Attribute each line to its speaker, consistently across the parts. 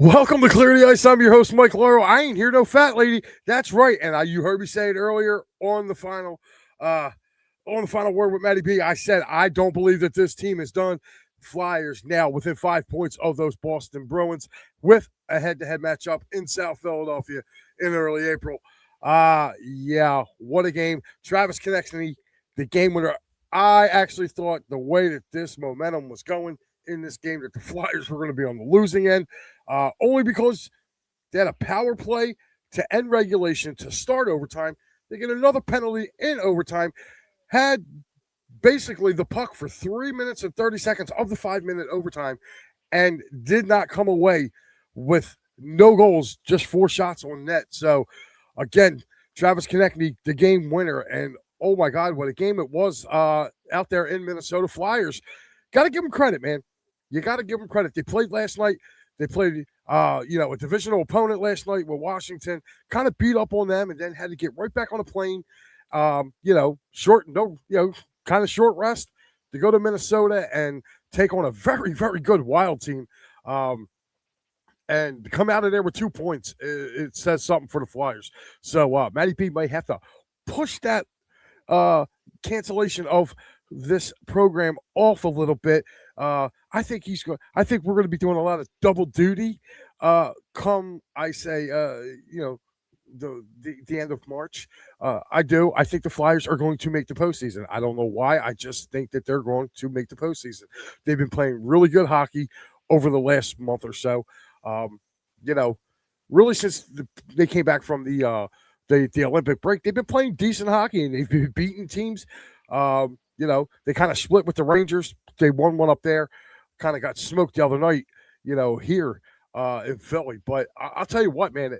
Speaker 1: Welcome to Clear the Ice. I'm your host, Mike Laurel. I ain't here, no fat lady. That's right. And you heard me say it earlier on the final word with Matty B. I said I don't believe that this team is done. Flyers now within 5 points of those Boston Bruins with a head-to-head matchup in South Philadelphia in early April. Yeah, what a game. Travis Konechny, the game winner. I actually thought the way that this momentum was going in this game that the Flyers were going to be on the losing end, only because they had a power play to end regulation to start overtime. They get another penalty in overtime, had basically the puck for 3 minutes and 30 seconds of the 5-minute overtime, and did not come away with no goals, just 4 shots on net. So, again, Travis Konechny, the game winner, and oh my God, what a game it was out there in Minnesota. Flyers, got to give them credit, man. You got to give them credit. They played last night. They played, a divisional opponent last night with Washington, kind of beat up on them, and then had to get right back on a plane. Kind of short rest to go to Minnesota and take on a very, very good Wild team. And come out of there with 2 points. It says something for the Flyers. So Matty B might have to push that cancellation of this program off a little bit. I think we're going to be doing a lot of double duty. Come, I say, the end of March. I do. I think the Flyers are going to make the postseason. I don't know why. I just think that they're going to make the postseason. They've been playing really good hockey over the last month or so. Really since they came back from the Olympic break, they've been playing decent hockey and they've been beating teams. They kind of split with the Rangers. They won one up there, kind of got smoked the other night, here in Philly. But I'll tell you what, man,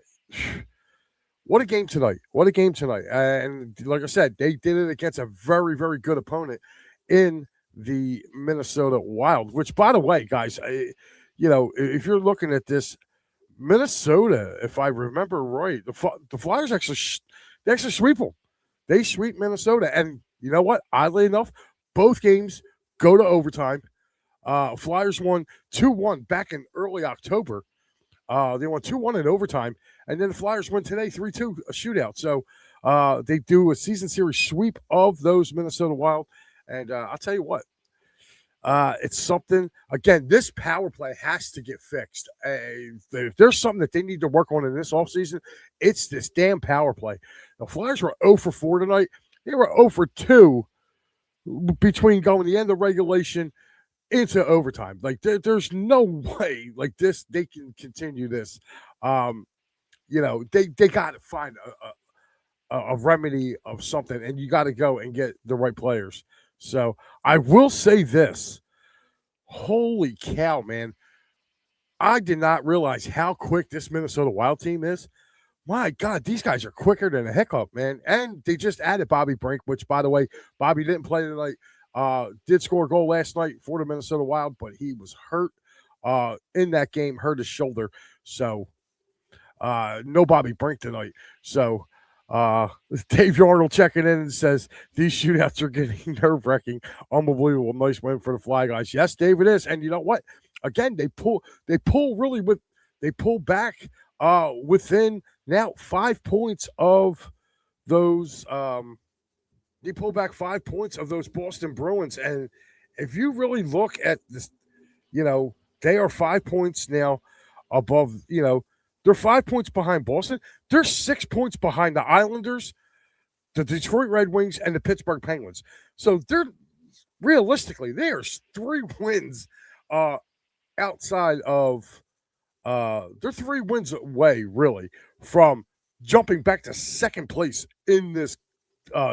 Speaker 1: what a game tonight. What a game tonight. And like I said, they did it against a very, very good opponent in the Minnesota Wild, which, by the way, guys, if you're looking at this, Minnesota, if I remember right, the Flyers actually sweep them. They sweep Minnesota. And you know what? Oddly enough, both games go to overtime. Flyers won 2-1 back in early October. They won 2-1 in overtime. And then the Flyers win today 3-2, a shootout. So they do a season series sweep of those Minnesota Wild. And I'll tell you what, it's something, again, this power play has to get fixed. If there's something that they need to work on in this offseason, it's this damn power play. The Flyers were 0 for 4 tonight. They were 0 for 2 between going the end of regulation into overtime. Like, there's no way like this they can continue this. They got to find a remedy of something, and you got to go and get the right players. So I will say this. Holy cow, man. I did not realize how quick this Minnesota Wild team is. My God, these guys are quicker than a hiccup, man. And they just added Bobby Brink, which, by the way, Bobby didn't play tonight. Did score a goal last night for the Minnesota Wild, but he was hurt in that game, hurt his shoulder. So no Bobby Brink tonight. So Dave Yarnell checking in and says these shootouts are getting nerve-wracking. Unbelievable. Nice win for the Fly guys. Yes, Dave, it is. And you know what? Again, they pull back within now 5 points of those they pull back 5 points of those Boston Bruins. And if you really look at this, they are 5 points now above, they're 5 points behind Boston. They're 6 points behind the Islanders, the Detroit Red Wings, and the Pittsburgh Penguins. So realistically, there's 3 wins outside of they're 3 wins away, really, from jumping back to second place in this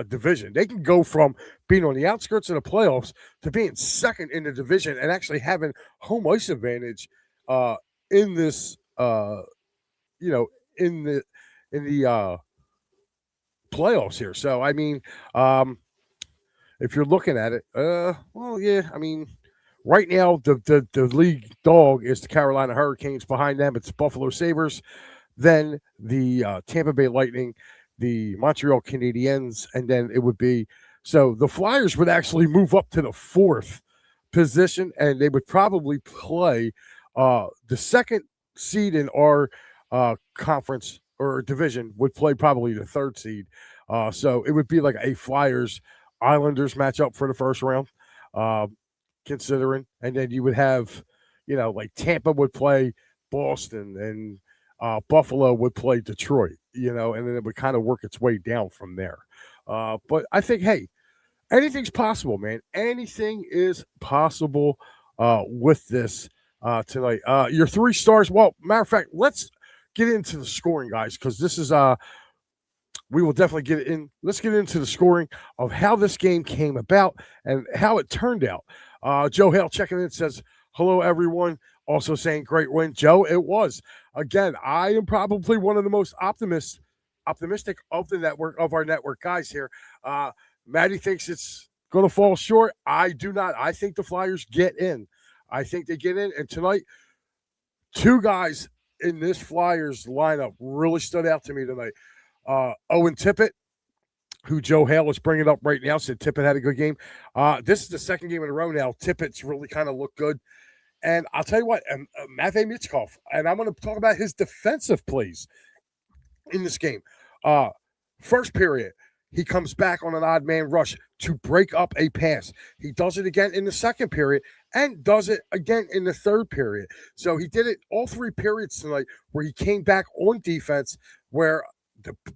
Speaker 1: division. They can go from being on the outskirts of the playoffs to being second in the division and actually having home ice advantage in this in the playoffs here. So I mean, if you're looking at it, right now the league dog is the Carolina Hurricanes. Behind them, it's Buffalo Sabres, then the Tampa Bay Lightning, the Montreal Canadiens, and then it would be so the Flyers would actually move up to the 4th position, and they would probably play the second seed in our conference or division would play probably the third seed. So it would be like a Flyers Islanders matchup for the first round, uh, considering, and then you would have, like Tampa would play Boston and Buffalo would play Detroit, and then it would kind of work its way down from there. But I think, hey, anything's possible, man. Anything is possible with this tonight. Your 3 stars. Well, matter of fact, let's get into the scoring, guys, because this is we will definitely get in. Let's get into the scoring of how this game came about and how it turned out. Joe Hale checking in says, hello, everyone. Also saying, great win. Joe, it was. Again, I am probably one of the most optimistic of the network, of our network guys here. Maddie thinks it's going to fall short. I do not. I think the Flyers get in. I think they get in. And tonight, 2 guys in this Flyers lineup really stood out to me tonight. Owen Tippett, who Joe Hale is bringing up right now, said Tippett had a good game. This is the second game in a row now. Tippett's really kind of looked good. And I'll tell you what, Matvei Michkov, and I'm going to talk about his defensive plays in this game. First period, he comes back on an odd man rush to break up a pass. He does it again in the second period and does it again in the third period. So he did it all 3 periods tonight where he came back on defense, where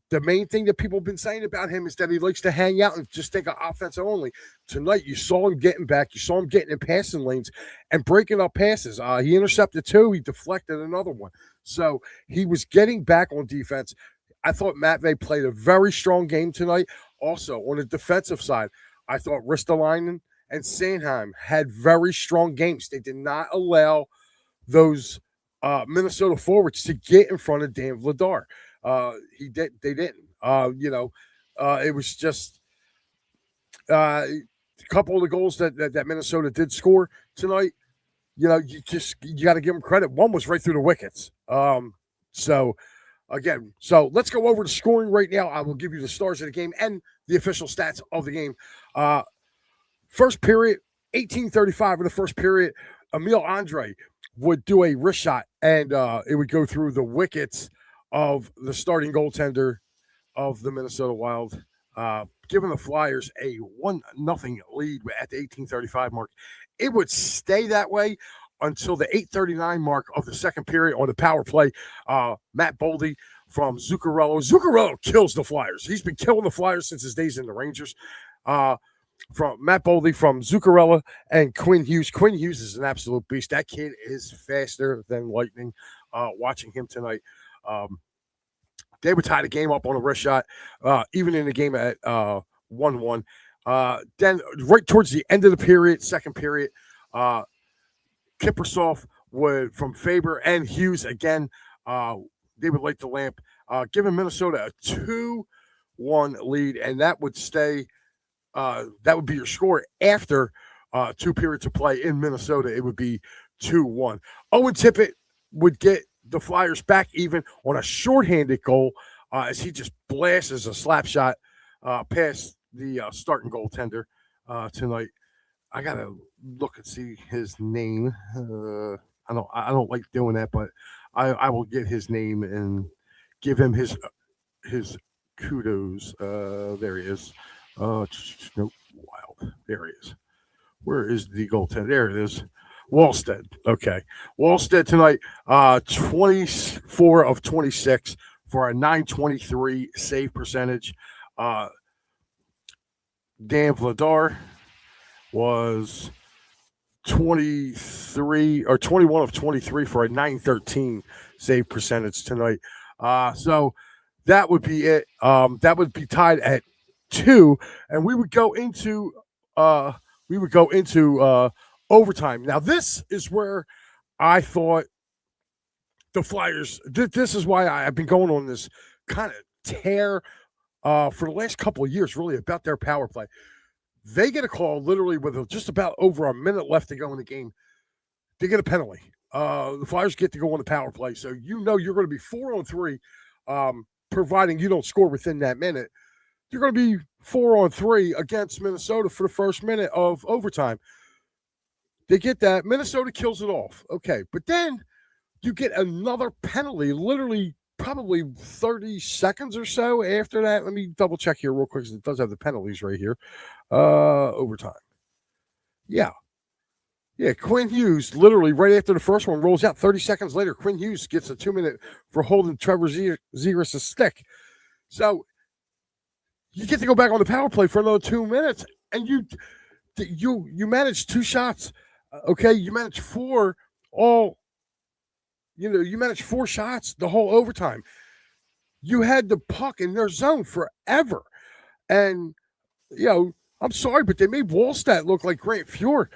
Speaker 1: the main thing that people have been saying about him is that he likes to hang out and just think of offense only. Tonight, you saw him getting back. You saw him getting in passing lanes and breaking up passes. He intercepted 2. He deflected another one. So he was getting back on defense. I thought Matvei played a very strong game tonight. Also, on the defensive side, I thought Ristolainen and Sandheim had very strong games. They did not allow those Minnesota forwards to get in front of Dan Vladar. They didn't. It was just a couple of the goals that Minnesota did score tonight. You got to give them credit. One was right through the wickets. So let's go over the scoring right now. I will give you the stars of the game and the official stats of the game. First period, 18:35 in the first period, Emil Andre would do a wrist shot, and it would go through the wickets of the starting goaltender of the Minnesota Wild, giving the Flyers a 1-0 lead at the 18:35 mark. It would stay that way until the 8:39 mark of the second period on the power play. Matt Boldy from Zuccarello. Zuccarello kills the Flyers. He's been killing the Flyers since his days in the Rangers. From Matt Boldy from Zuccarello and Quinn Hughes. Quinn Hughes is an absolute beast. That kid is faster than lightning. Watching him tonight. They would tie the game up on a wrist shot, even in the game at 1-1. Then right towards the end of the period, second period, Kiprusoff would, from Faber and Hughes again, they would light the lamp, giving Minnesota a 2-1 lead, and that would stay. That would be your score after 2 periods of play in Minnesota. It would be 2-1. Owen Tippett would get the Flyers back even on a shorthanded goal as he just blasts a slap shot past the starting goaltender tonight. I gotta look and see his name. I don't like doing that, but I will get his name and give him his kudos. There he is. Nope, Wild. There he is. Where is the goaltender? There it is. Wallstead. Okay. Wallstead tonight, 24 of 26 for a .923 save percentage. Dan Vladar was 21 of 23 for a .913 save percentage tonight. So that would be it. That would be tied at 2, and we would go into overtime. Now, this is where I thought the Flyers. This is why I've been going on this kind of tear for the last couple of years, really, about their power play. They get a call literally with just about over a minute left to go in the game. They get a penalty. The Flyers get to go on the power play, so you're going to be 4-on-3, providing you don't score within that minute. You're going to be 4-on-3 against Minnesota for the first minute of overtime. They get that. Minnesota kills it off. Okay, but then You get another penalty, literally probably 30 seconds or so after that. Let me double check here real quick because it does have the penalties right here. Overtime. Yeah. Yeah, Quinn Hughes, literally right after the first one, rolls out. 30 seconds later, Quinn Hughes gets a 2-minute for holding Trevor Zegras' stick. So you get to go back on the power play for another 2 minutes, and you manage 2 shots. Okay, you manage 4 all. You managed 4 shots the whole overtime. You had the puck in their zone forever, and I'm sorry, but they made Wallstat look like Grant Fuhr.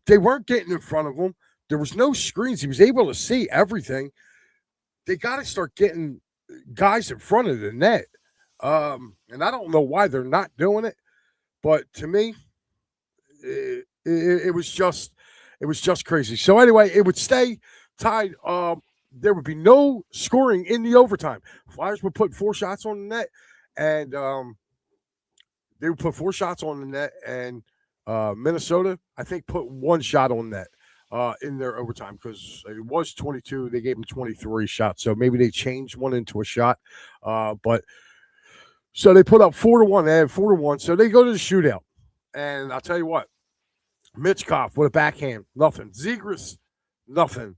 Speaker 1: They weren't getting in front of him. There was no screens. He was able to see everything. They got to start getting guys in front of the net. And I don't know why they're not doing it, but to me, it was just crazy. So anyway, it would stay tied. There would be no scoring in the overtime. Flyers would put 4 shots on the net, and they would put 4 shots on the net, and Minnesota, I think, put 1 shot on net in their overtime because it was 22. They gave them 23 shots, so maybe they changed one into a shot. But so they put up 4-1. They had 4-1, so they go to the shootout, and I'll tell you what, Mitchkov with a backhand, nothing. Zegras, nothing.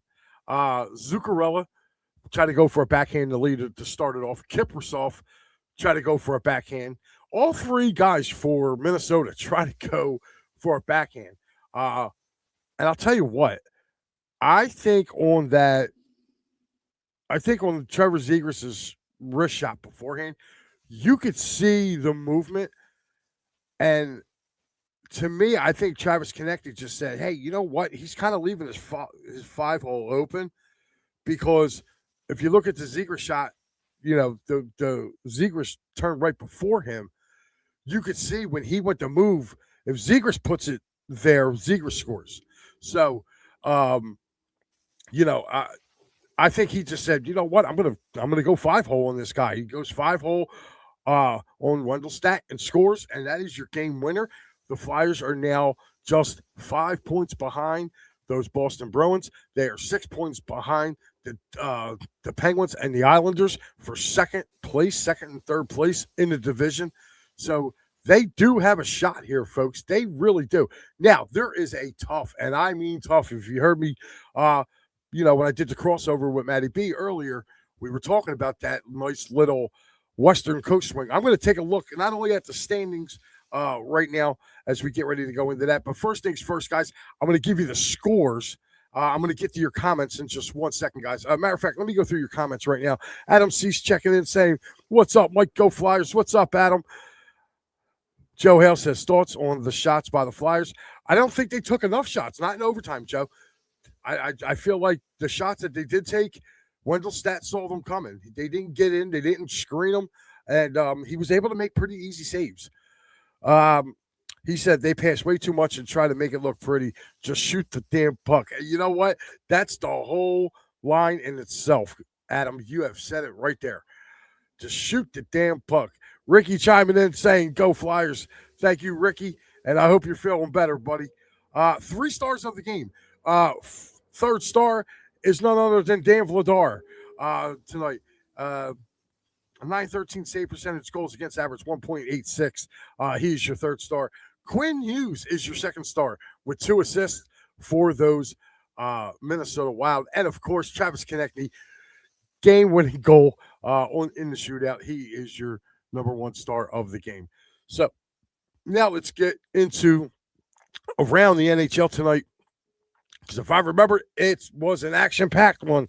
Speaker 1: Zuccarello tried to go for a backhand in the lead to start it off. Kiprasov tried to go for a backhand. All 3 guys for Minnesota try to go for a backhand. And I'll tell you what, I think on Trevor Zegras' wrist shot beforehand, you could see the movement. And to me, I think Travis Konecny just said, hey, you know what? He's kind of leaving his 5-hole open because if you look at the Zegras shot, the Zegras turned right before him. You could see when he went to move, if Zegras puts it there, Zegras scores. So, I think he just said, you know what, I'm gonna go 5-hole on this guy. He goes 5-hole on Wendelstadt and scores, and that is your game winner. The Flyers are now just 5 points behind those Boston Bruins. They are 6 points behind the Penguins and the Islanders for second and third place in the division. So they do have a shot here, folks. They really do. Now, there is a tough, and I mean tough. If you heard me, when I did the crossover with Matty B earlier, we were talking about that nice little Western Coast swing. I'm going to take a look not only at the standings right now as we get ready to go into that, but first things first, guys, I'm going to give you the scores. I'm going to get to your comments in just 1 second, guys. Matter of fact, let me go through your comments right now. Adam C's checking in saying, what's up, Mike? Go Flyers. What's up, Adam? Joe Hale says, thoughts on the shots by the Flyers? I don't think they took enough shots, not in overtime, Joe. I feel like the shots that they did take, Wendelstadt saw them coming. They didn't get in. They didn't screen them. And he was able to make pretty easy saves. He said they pass way too much and try to make it look pretty. Just shoot the damn puck. You know what? That's the whole line in itself, Adam. You have said it right there. Just shoot the damn puck. Ricky chiming in saying, go Flyers. Thank you, Ricky. And I hope you're feeling better, buddy. 3 stars of the game. Third star is none other than Dan Vladar tonight. A 913 save percentage, goals against average 1.86. He's your third star. Quinn Hughes is your second star with 2 assists for those Minnesota Wild. And, of course, Travis Konecny, game-winning goal in the shootout. He is your number 1 star of the game. So now let's get into around the NHL tonight. Because if I remember, it was an action-packed one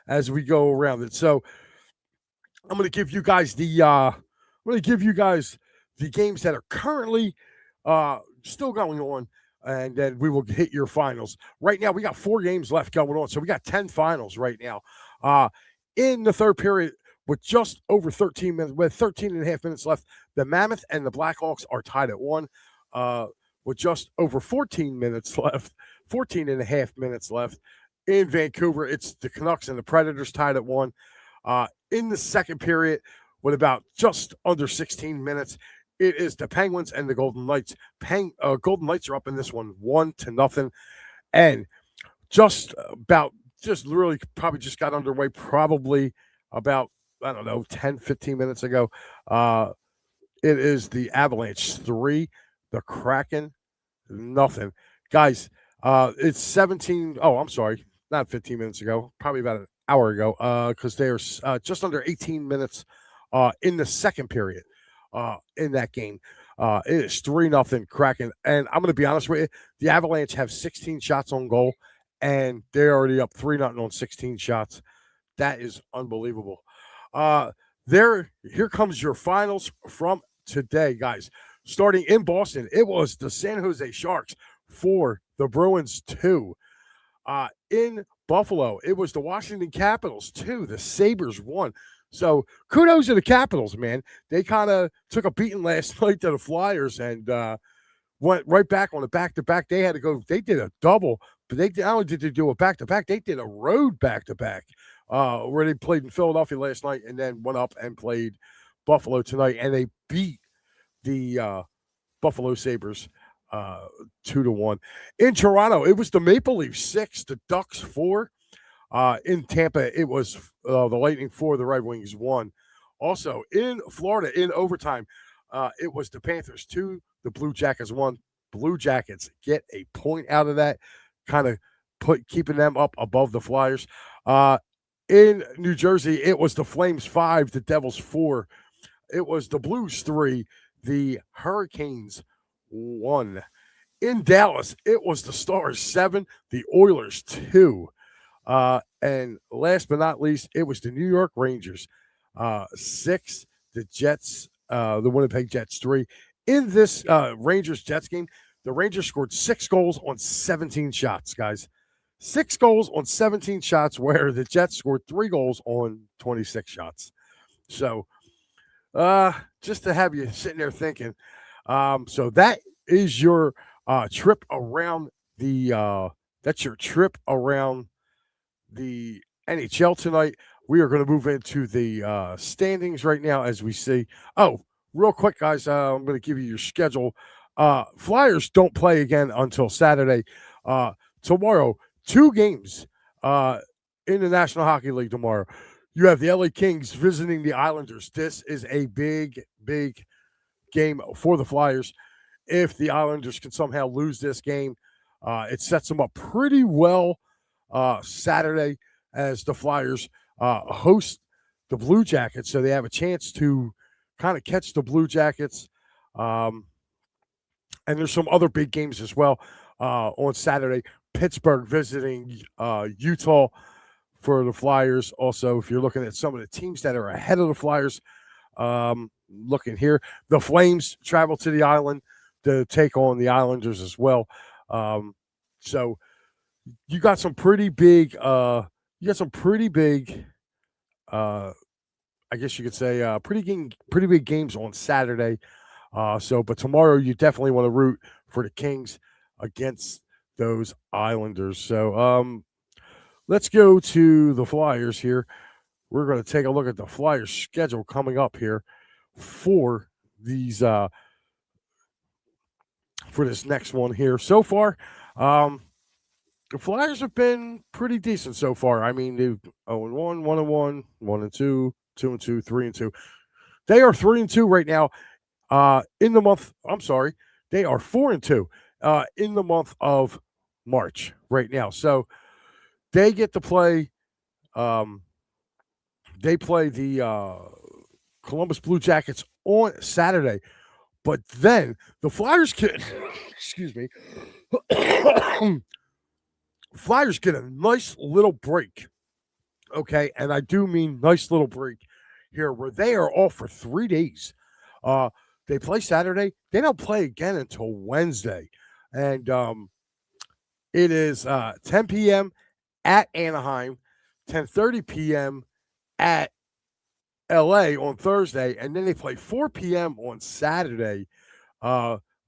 Speaker 1: as we go around it. So I'm going to give you guys the games that are currently still going on, and then we will hit your finals. Right now, we got 4 games left going on, so we got 10 finals right now. In the third period, with just over 13 minutes, with 13 and a half minutes left, the Mammoth and the Blackhawks are tied at 1. With just over 14 minutes left, 14 and a half minutes left in Vancouver, it's the Canucks and the Predators tied at 1. In the second period, with about just under 16 minutes, it is the Penguins and the Golden Knights. Golden Knights are up in this one 1-0. And just about just literally probably just got underway probably about, I don't know, 10, 15 minutes ago. It is the Avalanche 3, the Kraken nothing. Guys, it's 17. Oh, I'm sorry. Not 15 minutes ago. Probably about an hour ago. Because they're just under 18 minutes in the second period in that game. It is 3-0 Kraken. And I'm going to be honest with you. The Avalanche have 16 shots on goal, and they're already up 3-0 on 16 shots. That is unbelievable. Here comes your finals from today, guys. Starting in Boston, it was the San Jose Sharks 4, the Bruins 2. In Buffalo, it was the Washington Capitals 2, the Sabres 1. So kudos to the Capitals, man. They kind of took a beating last night to the Flyers and went right back on a back-to-back. They had to go. They did a double, but not only did they do a back-to-back, they did a road back-to-back where they played in Philadelphia last night and then went up and played Buffalo tonight, and they beat the Buffalo Sabres 2-1. In Toronto, it was the Maple Leafs 6, the Ducks 4. In Tampa, it was the Lightning 4, the Red Wings 1. Also, in Florida, in overtime, it was the Panthers 2, the Blue Jackets 1. Blue Jackets get a point out of that, kind of keeping them up above the Flyers. In New Jersey, it was the Flames 5, the Devils 4. It was the Blues 3, the Hurricanes 1. In Dallas, it was the Stars 7, the Oilers 2. And last but not least, it was the New York Rangers 6, the Jets, the Winnipeg Jets 3. In this Rangers-Jets game, the Rangers scored 6 goals on 17 shots, guys. 6 goals on 17 shots, where the Jets scored 3 goals on 26 shots. So, just to have you sitting there thinking. So that is your trip around the that's your trip around the NHL tonight. We are going to move into the standings right now as we see. Oh, real quick, guys, I'm going to give you your schedule. Flyers don't play again until Saturday. Tomorrow, 2 games in the National Hockey League tomorrow. You have the LA Kings visiting the Islanders. This is a big, big game for the Flyers. If the Islanders can somehow lose this game, it sets them up pretty well Saturday as the Flyers host the Blue Jackets. So they have a chance to kind of catch the Blue Jackets. And there's some other big games as well on Saturday. Pittsburgh visiting Utah for the Flyers. Also, if you're looking at some of the teams that are ahead of the Flyers, looking here, the Flames travel to the island to take on the Islanders as well. So you got some pretty big, I guess you could say, pretty big games on Saturday. But tomorrow you definitely want to root for the Kings against those Islanders. So, let's go to the Flyers here. We're going to take a look at the Flyers schedule coming up here for these for this next one here. So far, the Flyers have been pretty decent so far. I mean, they've 0-1, 1-1, 1-2, 2-2, 3-2. They are 3-2 right now. In the month, I'm sorry, they are 4-2 in the month of March right now. So they get to play. They play the Columbus Blue Jackets on Saturday, but then the Flyers get excuse me. Flyers get a nice little break. Okay, and I do mean nice little break here where they are off for 3 days. They play Saturday. They don't play again until Wednesday. And it is 10 p.m. at Anaheim, 10:30 p.m. at LA on Thursday, and then they play 4 p.m. on Saturday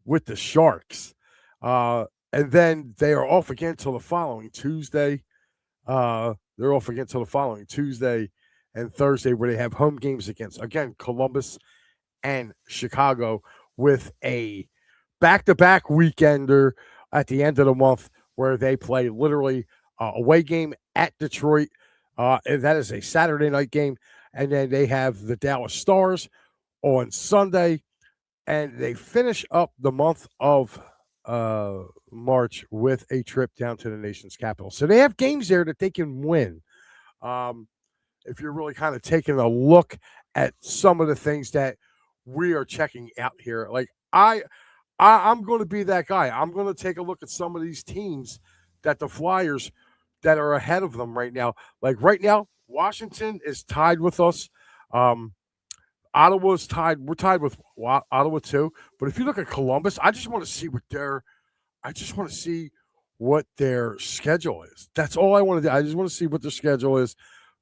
Speaker 1: with the Sharks. And then they are off again till the following Tuesday. They're off again till the following Tuesday and Thursday, where they have home games against, again, Columbus and Chicago, with a back-to-back weekender at the end of the month where they play literally away game at Detroit. And that is a Saturday night game. And then they have the Dallas Stars on Sunday. And they finish up the month of March with a trip down to the nation's capital. So they have games there that they can win. If you're really kind of taking a look at some of the things that we are checking out here, like I'm going to be that guy. I'm going to take a look at some of these teams that the Flyers that are ahead of them right now. Like right now, Washington is tied with us. Ottawa's tied. We're tied with Ottawa too. But if you look at Columbus, I just want to see what their schedule is. That's all I want to do. I just want to see what their schedule is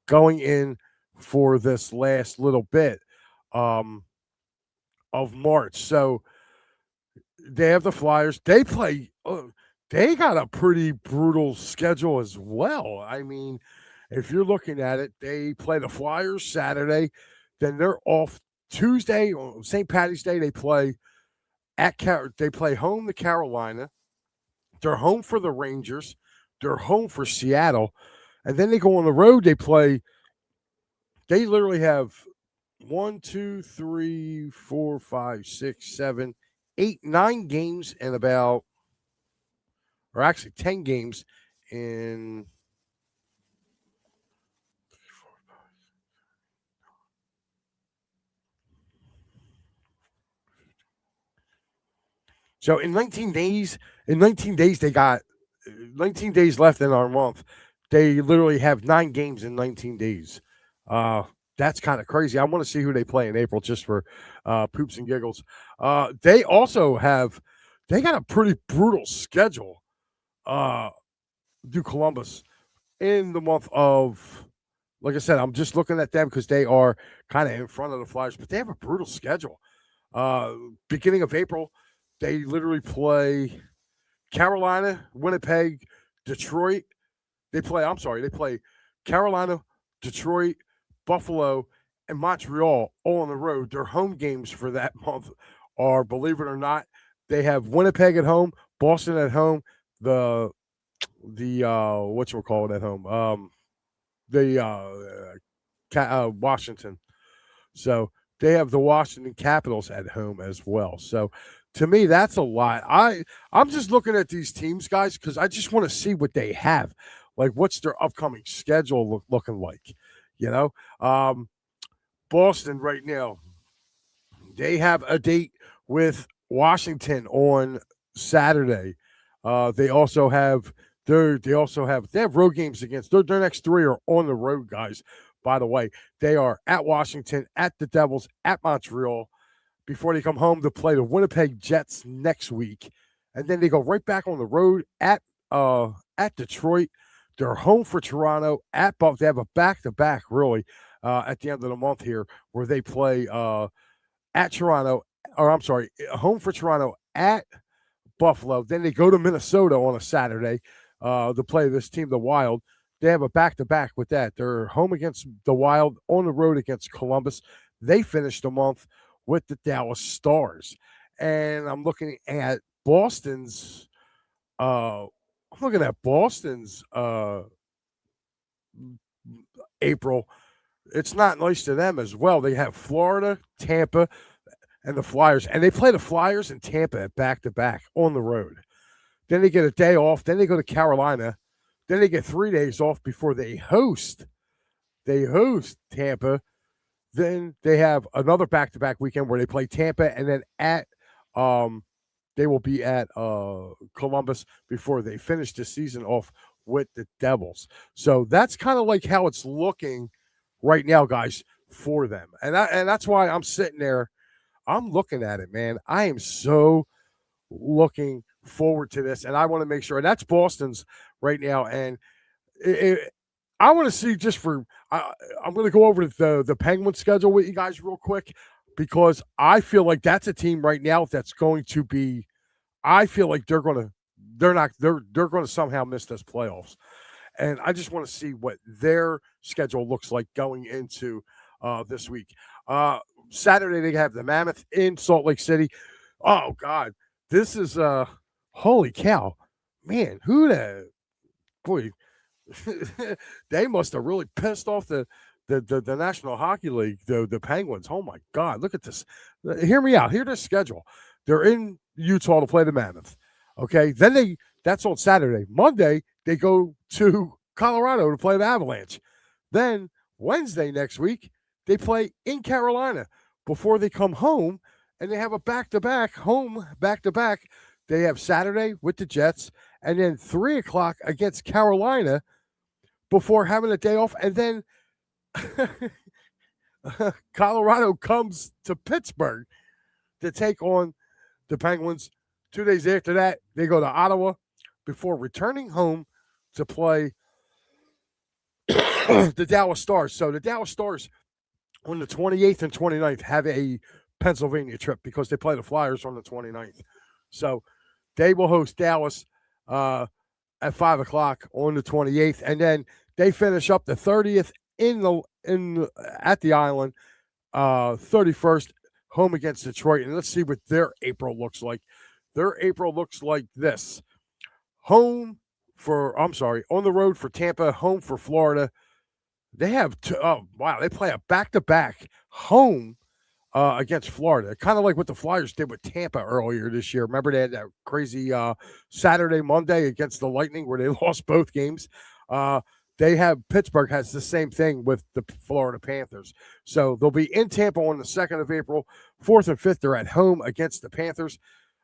Speaker 1: going in for this last little bit of March. So they have the Flyers. They play. They got a pretty brutal schedule as well. I mean, if you're looking at it, they play the Flyers Saturday, then they're off Tuesday on St. Patty's Day. They play they play home to Carolina. They're home for the Rangers. They're home for Seattle, and then they go on the road. They play. They literally have 1, 2, 3, 4, 5, 6, 7, 8, 9 games in about, or actually 10 games in. So in 19 days, they got 19 days left in our month. They literally have 9 games in 19 days. That's kind of crazy. I want to see who they play in April just for poops and giggles. They also they got a pretty brutal schedule. Do Columbus in the month of, like I said, I'm just looking at them because they are kind of in front of the Flyers, but they have a brutal schedule. Beginning of April, they literally play Carolina, Winnipeg, Detroit. They play Carolina, Detroit, Buffalo, and Montreal all on the road. Their home games for that month are, believe it or not, they have Winnipeg at home, Boston at home, the whatchamacallit at home, Washington. So they have the Washington Capitals at home as well. So to me, that's a lot. I'm just looking at these teams, guys, because I just want to see what they have. Like, what's their upcoming schedule looking like? You know, Boston right now, they have a date with Washington on Saturday. They also have they have road games against their next 3 are on the road, guys. By the way, they are at Washington, at the Devils, at Montreal, before they come home to play the Winnipeg Jets next week, and then they go right back on the road at Detroit. They're home for Toronto at Buff. They have a back-to-back really at the end of the month here, where they play at Toronto, or I'm sorry, home for Toronto at Buffalo. Then they go to Minnesota on a Saturday to play this team, the Wild. They have a back-to-back with that. They're home against the Wild, on the road against Columbus. They finished the month with the Dallas Stars. And I'm looking at Boston's April. It's not nice to them as well. They have Florida, Tampa, and the Flyers. And they play the Flyers and Tampa at back-to-back on the road. Then they get a day off. Then they go to Carolina. Then they get 3 days off before they host Tampa. Then they have another back-to-back weekend where they play Tampa, and then they will be at Columbus before they finish the season off with the Devils. So that's kind of like how it's looking right now, guys, for them. And that's why I'm sitting there. I'm looking at it, man. I am so looking forward to this, and I want to make sure. And that's Boston's right now, and I want to see just for. I'm going to go over the Penguins schedule with you guys real quick, because I feel like that's a team right now that's going to be. I feel like they're going to somehow miss this playoffs, and I just want to see what their schedule looks like going into this week. Saturday they have the Mammoth in Salt Lake City. Oh God, this is holy cow, man! Boy? They must have really pissed off the National Hockey League, the Penguins. Oh my God, look at this. Hear me out. Hear this schedule. They're in Utah to play the Mammoth. Okay, that's on Saturday. Monday they go to Colorado to play the Avalanche. Then Wednesday next week they play in Carolina before they come home, and they have a back-to-back home back-to-back. They have Saturday with the Jets, and then 3 o'clock against Carolina before having a day off, and then Colorado comes to Pittsburgh to take on the Penguins. 2 days after that, they go to Ottawa before returning home to play the Dallas Stars. So the Dallas Stars on the 28th and 29th have a Pennsylvania trip because they play the Flyers on the 29th. So they will host Dallas at 5 o'clock on the 28th, and then they finish up the 30th at the Island, 31st home against Detroit. And let's see what their April looks like. Their April looks like this: on the road for Tampa, home for Florida. They have they play a back-to-back home against Florida, kind of like what the Flyers did with Tampa earlier this year. Remember they had that crazy Saturday, Monday against the Lightning where they lost both games. Pittsburgh has the same thing with the Florida Panthers. So they'll be in Tampa on the 2nd of April. 4th and 5th, they're at home against the Panthers,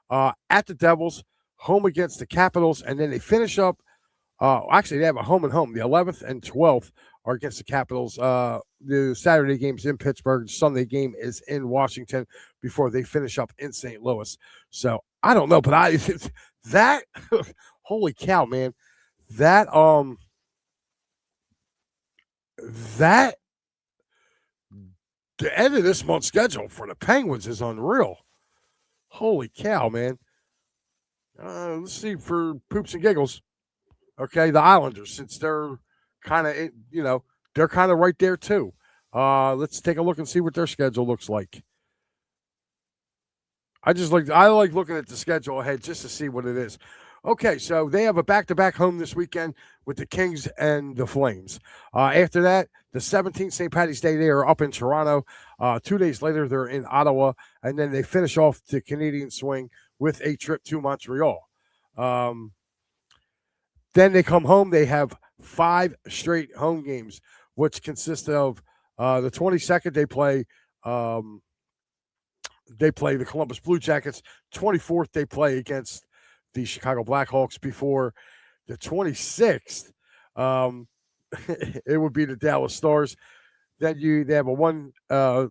Speaker 1: at the Devils, home against the Capitals, and then they finish up. Actually, they have a home and home. The 11th and 12th are against the Capitals. The Saturday game's in Pittsburgh. The Sunday game is in Washington before they finish up in St. Louis. So I don't know, but that holy cow, man, that the end of this month's schedule for the Penguins is unreal. Holy cow, man. Let's see for poops and giggles. Okay, the Islanders, since they're kind of, they're kind of right there too. Let's take a look and see what their schedule looks like. I like looking at the schedule ahead just to see what it is. Okay, so they have a back-to-back home this weekend with the Kings and the Flames. After that, the 17th, St. Paddy's Day, they are up in Toronto. 2 days later, they're in Ottawa, and then they finish off the Canadian swing with a trip to Montreal. Then they come home. They have 5 straight home games, which consist of the 22nd, they play the Columbus Blue Jackets. 24th, they play against the Chicago Blackhawks. Before the 26th, it would be the Dallas Stars. Then they have a one. Then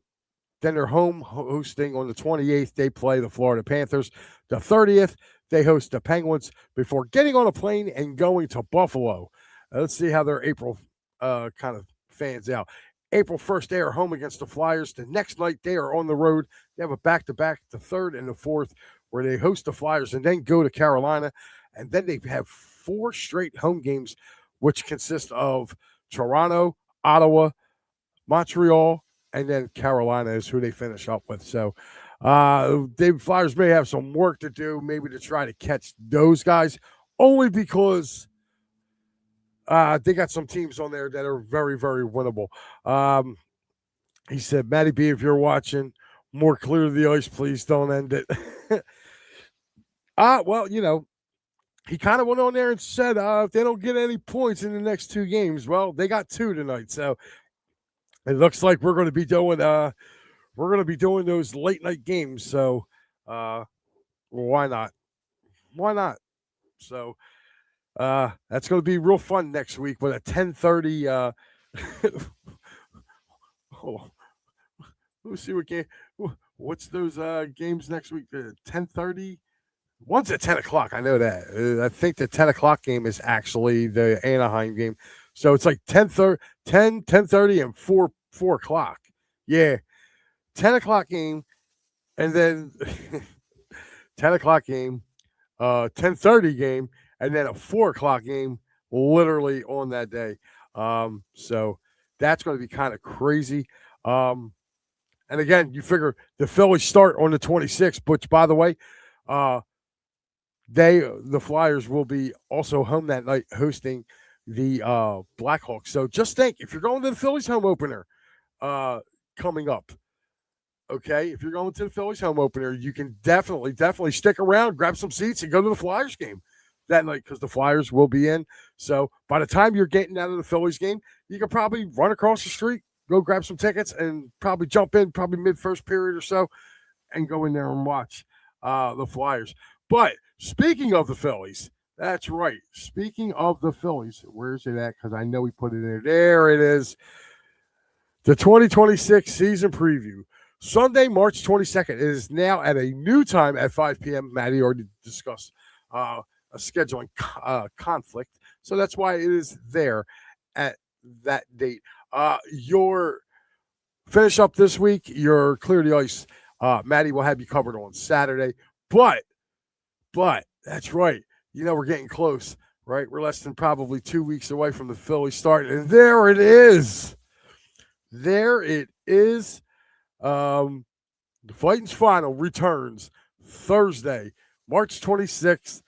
Speaker 1: they're home hosting on the 28th. They play the Florida Panthers. The 30th, they host the Penguins before getting on a plane and going to Buffalo. Let's see how their April kind of fans out. April 1st, they are home against the Flyers. The next night, they are on the road. They have a back-to-back, the 3rd and the 4th, where they host the Flyers and then go to Carolina. And then they have 4 straight home games, which consist of Toronto, Ottawa, Montreal, and then Carolina is who they finish up with. So the Flyers may have some work to do, maybe to try to catch those guys, only because they got some teams on there that are very, very winnable. He said, Matty B, if you're watching, more clear the ice, please don't end it. Well, he kind of went on there and said, if they don't get any points in the next 2 games, well, they got 2 tonight. So it looks like we're going to be doing those late night games. So why not? Why not? So that's going to be real fun next week with a 10:30. Let's see what game. What's those games next week? 10:30. One's at 10 o'clock. I know that. I think the 10 o'clock game is actually the Anaheim game. So it's like 10:30, and 4 o'clock. Yeah. 10 o'clock game, and then 10 o'clock game, 10:30 game, and then a 4 o'clock game literally on that day. So that's going to be kind of crazy. And again, you figure the Phillies start on the 26th, which, by the way, the Flyers will be also home that night hosting the Blackhawks. So just think, if you're going to the Phillies home opener coming up, okay, if you're going to the Phillies home opener, you can definitely stick around, grab some seats, and go to the Flyers game that night because the Flyers will be in. So by the time you're getting out of the Phillies game, you can probably run across the street, go grab some tickets, and probably jump in probably mid first period or so, and go in there and watch the Flyers. But speaking of the Phillies, that's right. Speaking of the Phillies, where's it at? Because I know we put it in there. There it is. The 2026 season preview. Sunday, March 22nd. It is now at a new time at 5 p.m. Maddie already discussed a scheduling conflict. So that's why it is there at that date. Your finish up this week, your Clear the Ice. Maddie will have you covered on Saturday. But that's right. You know, we're getting close, right? We're less than probably 2 weeks away from the Phillies starting. And there it is. There it is. The Fighting's Final returns Thursday, March 26th,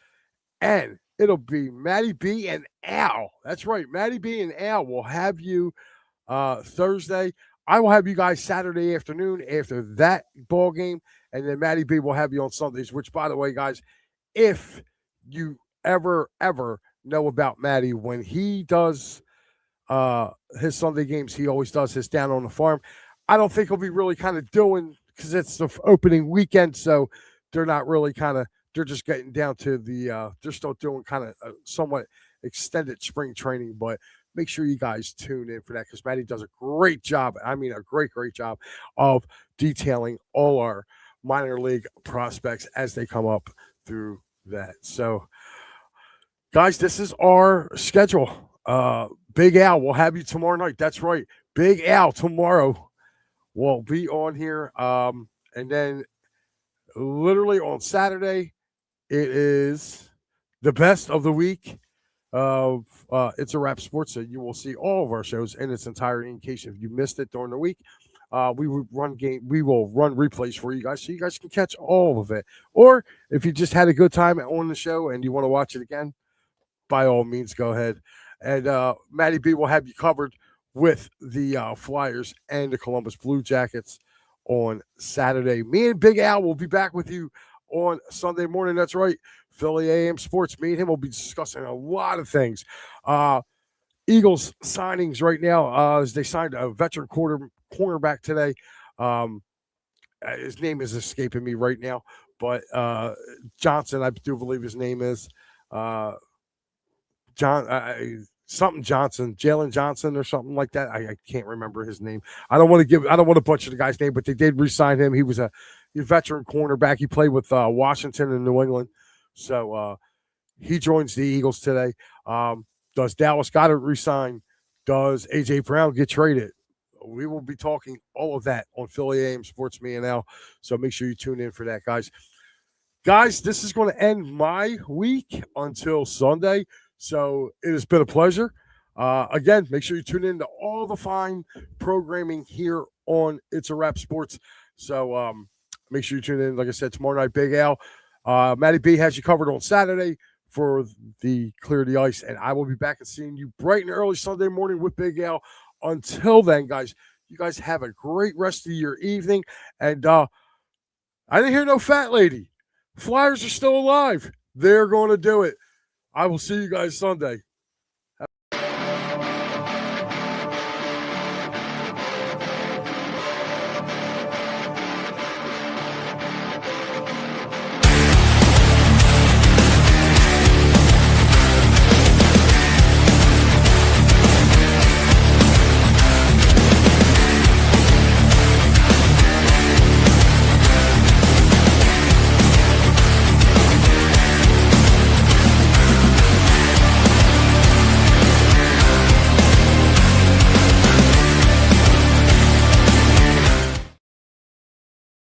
Speaker 1: and it'll be Maddie B and Al. That's right. Maddie B and Al will have you Thursday. I will have you guys Saturday afternoon after that ball game, and then Maddie B will have you on Sundays, which, by the way, guys, if you ever know about Maddie, when he does his Sunday games, he always does his down on the farm. I don't think he'll be really kind of doing, because it's the opening weekend, so they're not really they're just getting down to the they're still doing kind of somewhat extended spring training. But make sure you guys tune in for that, because Maddie does a great job. I mean, a great job of detailing all our minor league prospects as they come up through that. So, guys, this is our schedule. Big Al will have you tomorrow night. That's right. Big Al tomorrow will be on here. And then literally on Saturday, it is the best of the week of It's a Wrap Sports. So you will see all of our shows in its entirety. In case if you missed it during the week, we will run replays for you guys, so you guys can catch all of it. Or if you just had a good time on the show and you want to watch it again, by all means, go ahead. And Maddie B will have you covered with the Flyers and the Columbus Blue Jackets on Saturday. Me and Big Al will be back with you on Sunday morning. That's right. Philly AM Sports. Me and him will be discussing a lot of things. Eagles signings right now, as they signed a veteran cornerback today. His name is escaping me right now, but Johnson, I do believe his name is. Jalen Johnson or something like that. I can't remember his name. I don't want to butcher the guy's name, but they did re-sign him. He was a veteran cornerback. He played with Washington and New England. So he joins the Eagles today. Does Dallas Goedert resign? Does A.J. Brown get traded? We will be talking all of that on Philly AM Sports, me and Al. So make sure you tune in for that, guys. Guys, this is going to end my week until Sunday. So it has been a pleasure. Again, make sure you tune in to all the fine programming here on It's a Wrap Sports. So make sure you tune in. Like I said, tomorrow night, Big Al. Matty B has you covered on Saturday for the Clear the Ice. And I will be back and seeing you bright and early Sunday morning with Big Al. Until then, guys, you guys have a great rest of your evening. And I didn't hear no fat lady. Flyers are still alive. They're going to do it. I will see you guys Sunday.